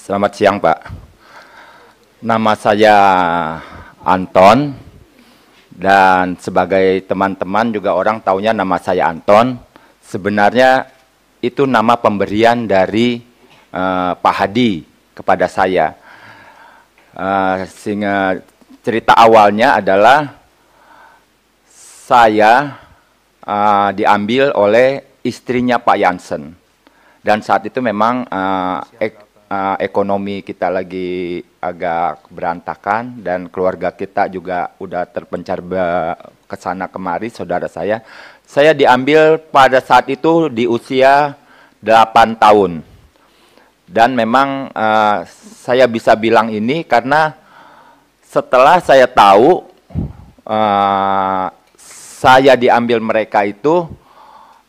Selamat siang, Pak. Nama saya Anton, dan sebagai teman-teman juga orang taunya nama saya Anton. Sebenarnya itu nama pemberian dari Pak Hadi kepada saya. Sehingga cerita awalnya adalah saya diambil oleh istrinya Pak Jansen. Dan saat itu memang ekonomi kita lagi agak berantakan dan keluarga kita juga udah terpencar ke sana kemari, saudara saya. Saya diambil pada saat itu di usia 8 tahun. Dan memang saya bisa bilang ini karena setelah saya tahu saya diambil mereka itu,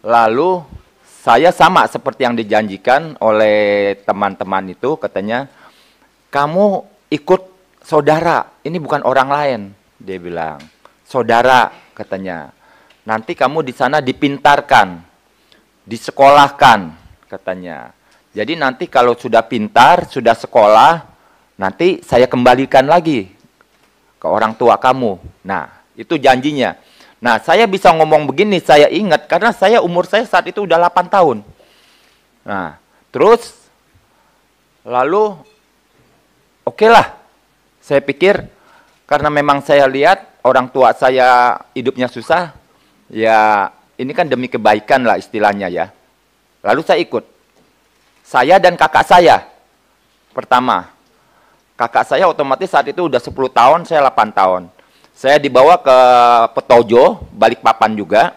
lalu saya sama seperti yang dijanjikan oleh teman-teman itu, katanya, kamu ikut saudara, ini bukan orang lain, dia bilang. Saudara, katanya. Nanti kamu di sana dipintarkan, disekolahkan, katanya. Jadi nanti kalau sudah pintar, sudah sekolah, nanti saya kembalikan lagi ke orang tua kamu. Nah, itu janjinya. Nah, saya bisa ngomong begini, saya ingat, karena umur saya saat itu udah 8 tahun. Nah, terus, lalu, oke lah, saya pikir, karena memang saya lihat orang tua saya hidupnya susah, ya ini kan demi kebaikan lah istilahnya ya. Lalu saya ikut. Saya dan kakak saya, pertama. Kakak saya otomatis saat itu udah 10 tahun, saya 8 tahun. Saya dibawa ke Petojo, Balikpapan juga.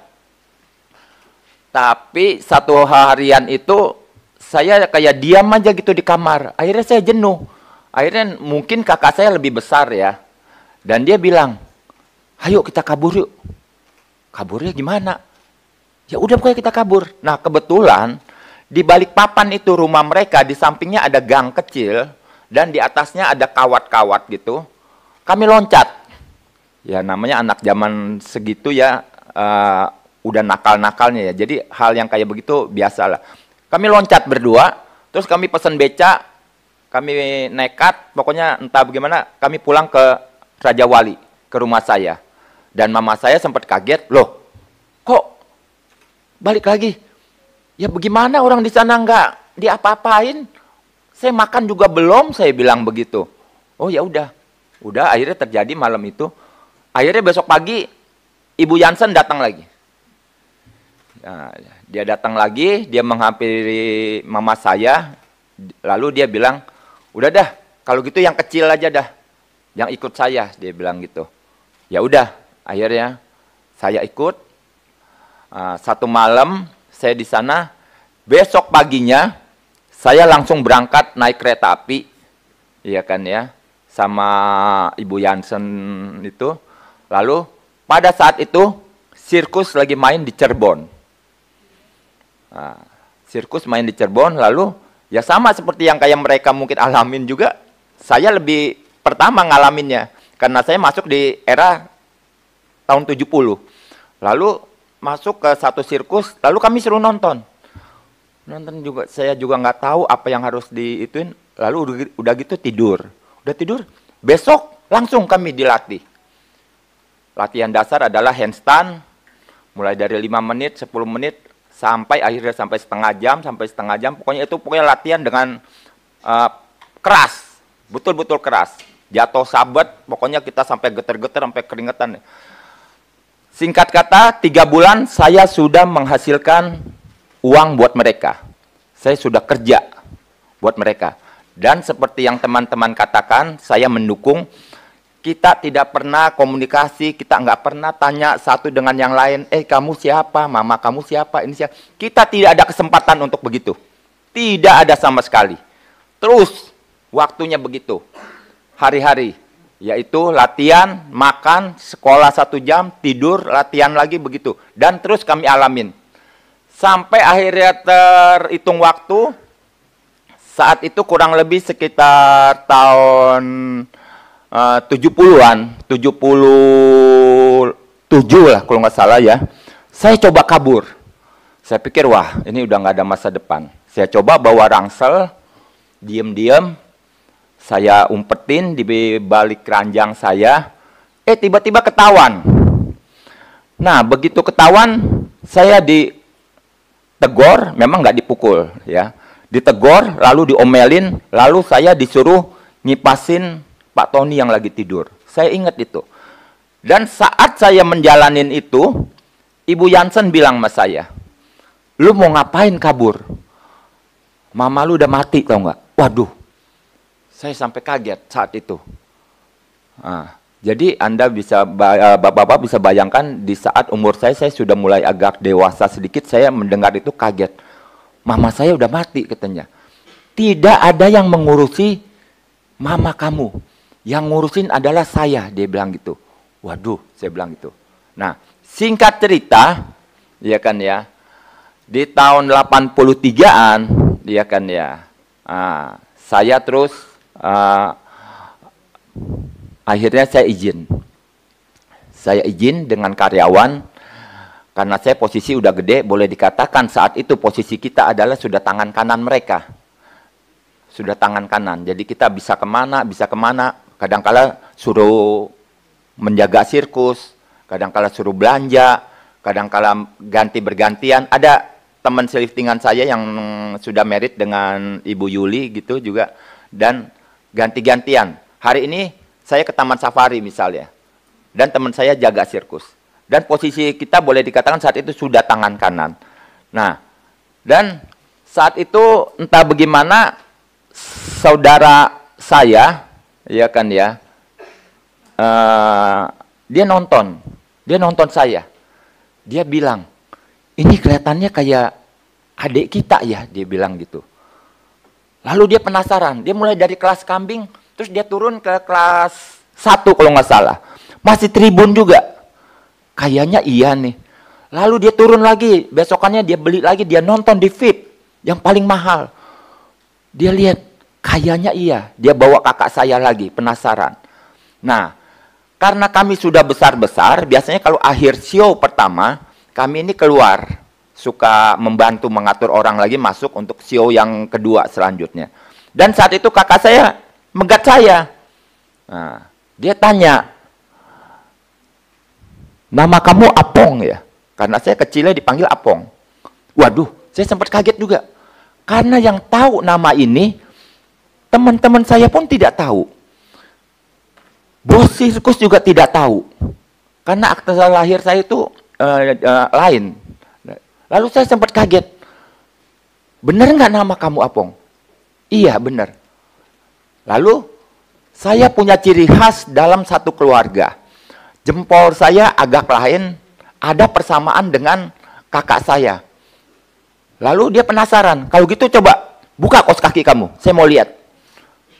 Tapi satu harian itu saya kayak diam aja gitu di kamar. Akhirnya saya jenuh. Akhirnya mungkin kakak saya lebih besar ya. Dan dia bilang, ayo kita kabur yuk. Kaburnya gimana? Ya udah pokoknya kita kabur. Nah kebetulan di Balikpapan itu rumah mereka, di sampingnya ada gang kecil. Dan di atasnya ada kawat-kawat gitu. Kami loncat. Ya namanya anak zaman segitu ya udah nakal-nakalnya ya. Jadi hal yang kayak begitu biasalah. Kami loncat berdua, terus kami pesan beca, kami nekat, pokoknya entah bagaimana kami pulang ke Raja Wali, ke rumah saya. Dan mama saya sempat kaget, loh kok balik lagi? Ya bagaimana orang di sana nggak diapa-apain? Saya makan juga belum, saya bilang begitu. Oh ya udah akhirnya terjadi malam itu. Akhirnya besok pagi, Ibu Jansen datang lagi. Nah, dia datang lagi, dia menghampiri mama saya, lalu dia bilang, udah dah, kalau gitu yang kecil aja dah, yang ikut saya, dia bilang gitu. Ya udah, akhirnya saya ikut. Satu malam saya di sana, besok paginya saya langsung berangkat naik kereta api, iya kan ya, sama Ibu Jansen itu. Lalu pada saat itu sirkus lagi main di Cirebon. Nah, sirkus main di Cirebon, lalu ya sama seperti yang kayak mereka mungkin alamin juga. Saya lebih pertama ngalaminnya karena saya masuk di era tahun 70. Lalu masuk ke satu sirkus, lalu kami suruh nonton. Nonton juga, saya juga nggak tahu apa yang harus diituin. Lalu udah gitu tidur. Udah tidur, besok langsung kami dilatih. Latihan dasar adalah handstand, mulai dari 5 menit, 10 menit, sampai akhirnya sampai setengah jam, pokoknya latihan dengan keras, betul-betul keras. Jatuh sabet, pokoknya kita sampai geter-geter, sampai keringetan. Singkat kata, 3 bulan saya sudah menghasilkan uang buat mereka. Saya sudah kerja buat mereka. Dan seperti yang teman-teman katakan, saya mendukung. Kita tidak pernah komunikasi, kita nggak pernah tanya satu dengan yang lain, kamu siapa, mama kamu siapa, ini siapa. Kita tidak ada kesempatan untuk begitu. Tidak ada sama sekali. Terus, waktunya begitu. Hari-hari, yaitu latihan, makan, sekolah 1 jam, tidur, latihan lagi begitu. Dan terus kami alamin. Sampai akhirnya terhitung waktu, saat itu kurang lebih sekitar tahun 70-an, 77 lah kalau nggak salah ya. Saya coba kabur. Saya pikir, wah ini udah nggak ada masa depan. Saya coba bawa rangsel, diem-diem, Saya umpetin di balik keranjang saya. Tiba-tiba ketahuan. Nah, begitu ketahuan, saya ditegor, memang nggak dipukul, ya. Ditegor, lalu diomelin, lalu saya disuruh ngipasin Pak Tony yang lagi tidur. Saya ingat itu. Dan saat saya menjalanin itu, Ibu Jansen bilang sama saya, "Lu mau ngapain kabur? Mama lu udah mati, tau nggak?" Waduh, saya sampai kaget saat itu. Nah, jadi Anda bisa, Bapak-bapak bisa bayangkan di saat umur saya sudah mulai agak dewasa sedikit, saya mendengar itu kaget. Mama saya udah mati katanya. Tidak ada yang mengurusi mama kamu. Yang ngurusin adalah saya, dia bilang gitu. Waduh, saya bilang gitu. Nah, singkat cerita, ya kan ya, di tahun 83-an, ya kan ya, saya terus, akhirnya saya izin. Saya izin dengan karyawan, karena saya posisi udah gede, boleh dikatakan saat itu posisi kita adalah sudah tangan kanan mereka. Sudah tangan kanan, jadi kita bisa kemana, kadang-kala suruh menjaga sirkus, kadang-kala suruh belanja, kadang-kala ganti bergantian. Ada teman seliftingan saya yang sudah married dengan Ibu Yuli gitu juga, dan ganti-gantian. Hari ini saya ke Taman Safari misalnya, dan teman saya jaga sirkus. Dan posisi kita boleh dikatakan saat itu sudah tangan kanan. Nah, dan saat itu entah bagaimana saudara saya, ya kan ya, dia nonton saya. Dia bilang, "Ini kelihatannya kayak adik kita ya," dia bilang gitu. Lalu dia penasaran, dia mulai dari kelas kambing, terus dia turun ke kelas 1 kalau nggak salah. Masih tribun juga. Kayaknya iya nih. Lalu dia turun lagi, besokannya dia beli lagi, dia nonton di VIP yang paling mahal. Dia lihat, kayaknya iya. Dia bawa kakak saya lagi, penasaran. Nah, karena kami sudah besar-besar, biasanya kalau akhir show pertama, kami ini keluar. Suka membantu mengatur orang lagi masuk untuk show yang kedua selanjutnya. Dan saat itu kakak saya megat saya. Nah, dia tanya, "Nama kamu Apong ya?" Karena saya kecilnya dipanggil Apong. Waduh, saya sempat kaget juga. Karena yang tahu nama ini, teman-teman saya pun tidak tahu. Bos sirkus juga tidak tahu. Karena akte lahir saya itu lain. Lalu saya sempat kaget. "Benar nggak nama kamu Apong?" "Iya, benar." Lalu, saya punya ciri khas dalam satu keluarga. Jempol saya agak lain, ada persamaan dengan kakak saya. Lalu dia penasaran, "Kalau gitu coba buka kaos kaki kamu, saya mau lihat."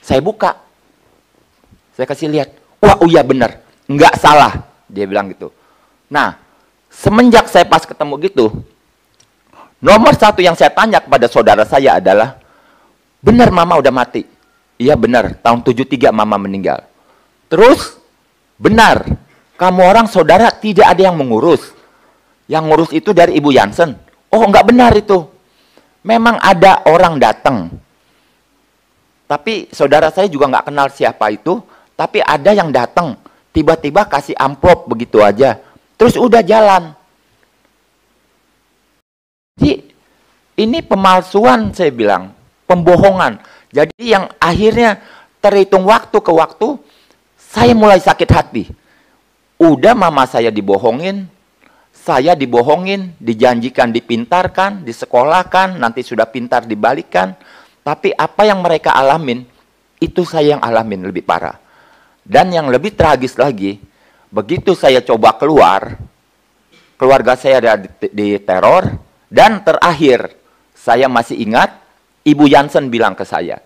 Saya buka. Saya kasih lihat. "Wah, oh iya benar, nggak salah," dia bilang gitu. Nah, semenjak saya pas ketemu gitu, nomor satu yang saya tanya kepada saudara saya adalah, "Benar mama udah mati?" "Iya benar, tahun 73 mama meninggal." "Terus, benar, kamu orang saudara tidak ada yang mengurus. Yang ngurus itu dari Ibu Jansen." "Oh, nggak benar itu. Memang ada orang datang. Tapi saudara saya juga nggak kenal siapa itu. Tapi ada yang datang, tiba-tiba kasih amplop begitu aja. Terus udah jalan." Jadi ini pemalsuan, saya bilang, pembohongan. Jadi yang akhirnya terhitung waktu ke waktu, saya mulai sakit hati. Udah mama saya dibohongin, saya dibohongin, dijanjikan dipintarkan, disekolahkan, nanti sudah pintar dibalikan. Tapi apa yang mereka alamin, itu saya yang alamin lebih parah. Dan yang lebih tragis lagi, begitu saya coba keluar, keluarga saya ada di teror. Dan terakhir, saya masih ingat, Ibu Jansen bilang ke saya,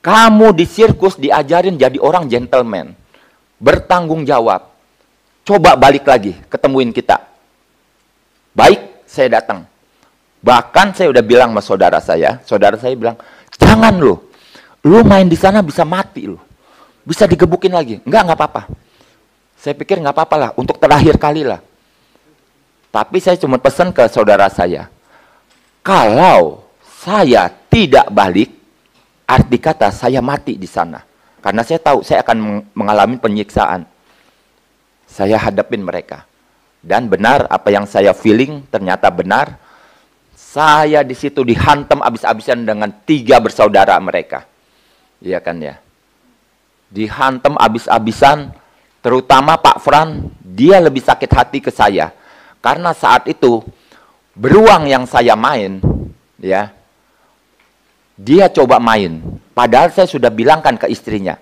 "Kamu di sirkus diajarin jadi orang gentleman, bertanggung jawab. Coba balik lagi, ketemuin kita." Baik, saya datang. Bahkan saya udah bilang sama saudara saya bilang, "Jangan lu main di sana bisa mati lu. Bisa digebukin lagi." Enggak apa-apa. Saya pikir nggak apa-apa lah, untuk terakhir kali lah. Tapi saya cuma pesan ke saudara saya, kalau saya tidak balik, arti kata saya mati di sana. Karena saya tahu saya akan mengalami penyiksaan. Saya hadapin mereka. Dan benar apa yang saya feeling ternyata benar. Saya di situ dihantam habis-habisan dengan 3 bersaudara mereka. Iya kan ya. Dihantam habis-habisan, terutama Pak Fran, dia lebih sakit hati ke saya. Karena saat itu beruang yang saya main, ya, dia coba main. Padahal saya sudah bilangkan ke istrinya.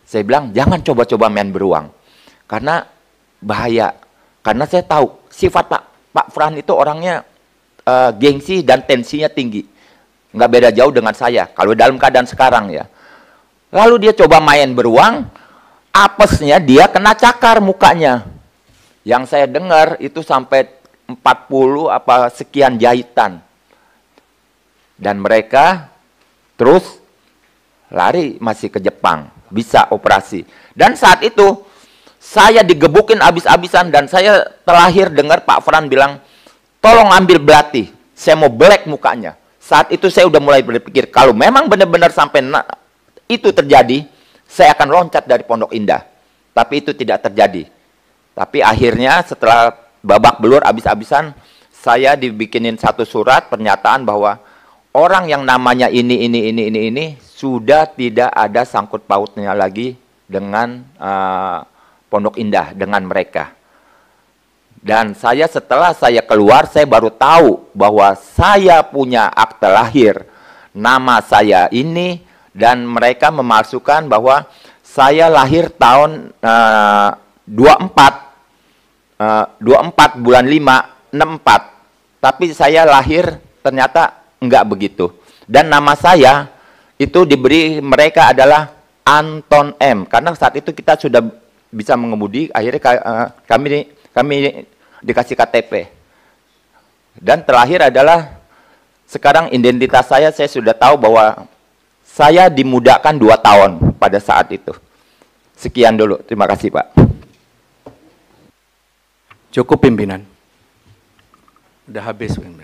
Saya bilang jangan coba-coba main beruang, karena bahaya. Karena saya tahu sifat Pak Fran itu orangnya gengsi dan tensinya tinggi. Nggak beda jauh dengan saya, kalau dalam keadaan sekarang ya. Lalu dia coba main beruang, apesnya dia kena cakar mukanya. Yang saya dengar itu sampai 40 apa sekian jahitan. Dan mereka terus lari masih ke Jepang, bisa operasi. Dan saat itu saya digebukin habis-habisan dan saya terakhir dengar Pak Fran bilang, tolong ambil belati, saya mau belek mukanya. Saat itu saya udah mulai berpikir, kalau memang benar-benar sampai itu terjadi, saya akan loncat dari Pondok Indah. Tapi itu tidak terjadi. Tapi akhirnya setelah babak belur habis-habisan, saya dibikinin satu surat pernyataan bahwa orang yang namanya ini sudah tidak ada sangkut pautnya lagi dengan Pondok Indah, dengan mereka. Dan saya setelah saya keluar, saya baru tahu bahwa saya punya akte lahir, nama saya ini, dan mereka memalsukan bahwa saya lahir tahun 24 bulan 5, 64. Tapi saya lahir ternyata enggak begitu. Dan nama saya itu diberi mereka adalah Anton M. Karena saat itu kita sudah bisa mengemudi, akhirnya kami dikasih KTP. Dan terakhir adalah sekarang identitas saya sudah tahu bahwa saya dimudahkan 2 tahun pada saat itu. Sekian dulu, terima kasih Pak. Cukup pimpinan. Udah habis pimpinan.